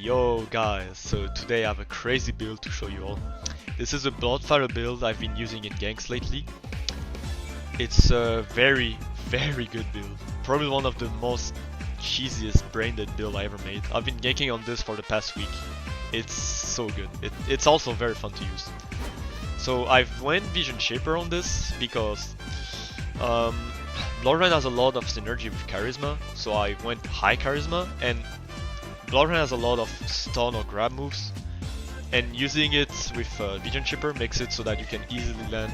Yo guys, so today I have a crazy build to show you all. This is a Bloodfire build I've been using in ganks lately. It's a very good build. Probably one of the most cheesiest braindead build I ever made. I've been ganking on this for the past week. It's so good. It's also very fun to use. So I've went Vision Shaper on this because Bloodfire has a lot of synergy with charisma, so I went high charisma, and Bloodfire has a lot of stun or grab moves, and using it with Vision Shaper makes it so that you can easily land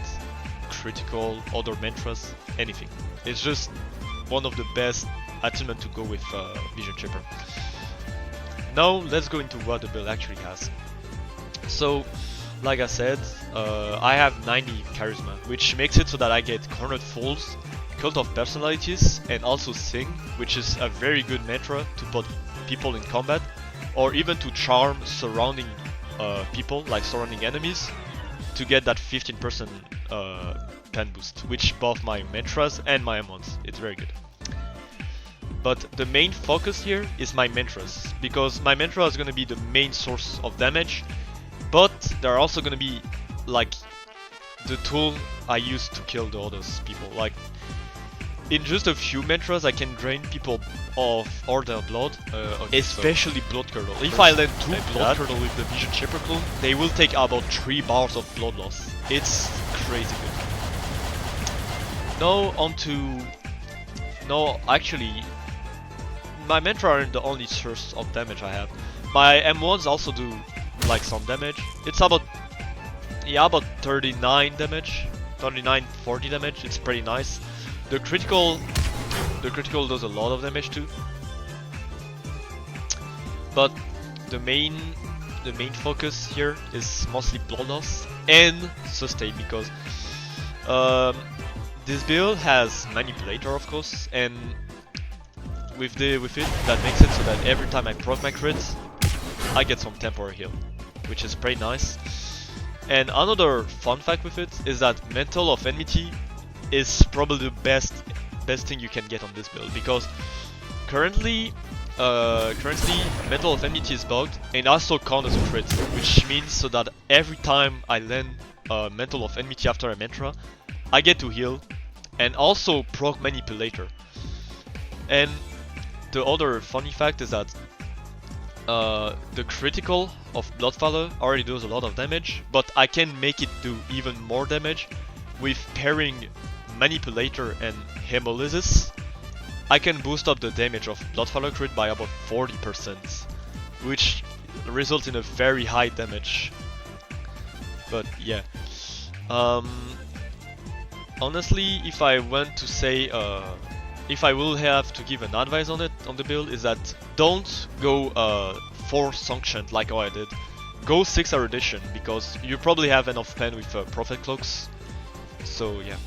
critical, other mantras, anything. It's just one of the best attunement to go with Vision Shaper. Now let's go into what the build actually has. So, like I said, I have 90 charisma, which makes it so that I get Cornered Fools, Cult of Personalities, and also Sing, which is a very good mantra to put people in combat, or even to charm surrounding people, like surrounding enemies, to get that 15% pen boost, which both my mantras and my M1s. It's very good. But the main focus here is my mantras, because my mantra is going to be the main source of damage, but they're also going to be like the tool I use to kill the others people. Like, in just a few mantras I can drain people of all their blood, okay, especially so Blood Curdle. If I land 2 Blood Curdle with the Vision Shaper clone, they will take about 3 bars of blood loss. It's crazy good. No, actually, my mantra aren't the only source of damage I have. My M1s also do like some damage. It's about 39 damage, 39-40 damage. It's pretty nice. The critical does a lot of damage too. But the main focus here is mostly blood loss and sustain, because this build has Manipulator, of course, and with it that makes it so that every time I proc my crits, I get some temporary heal, which is pretty nice. And another fun fact with it is that Mental of Enmity is probably the best thing you can get on this build, because currently Mental of Enmity is bugged and also count as a crit, which means so that every time I land Mental of Enmity after a mantra, I get to heal and also proc Manipulator. And the other funny fact is that the critical of Bloodfire already does a lot of damage, but I can make it do even more damage with pairing Manipulator and Hemolysis. I can boost up the damage of Bloodfire crit by about 40%, which results in a very high damage. But yeah, honestly, if I want to say, if I will have to give an advice on the build, is that don't go 4 sanctioned like how I did. Go 6 erudition, because you probably have enough pen with Prophet Cloaks. So yeah.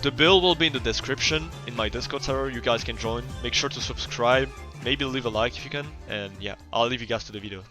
The build will be in the description in my Discord server, you guys can join. Make sure to subscribe, maybe leave a like if you can, and yeah, I'll leave you guys to the video.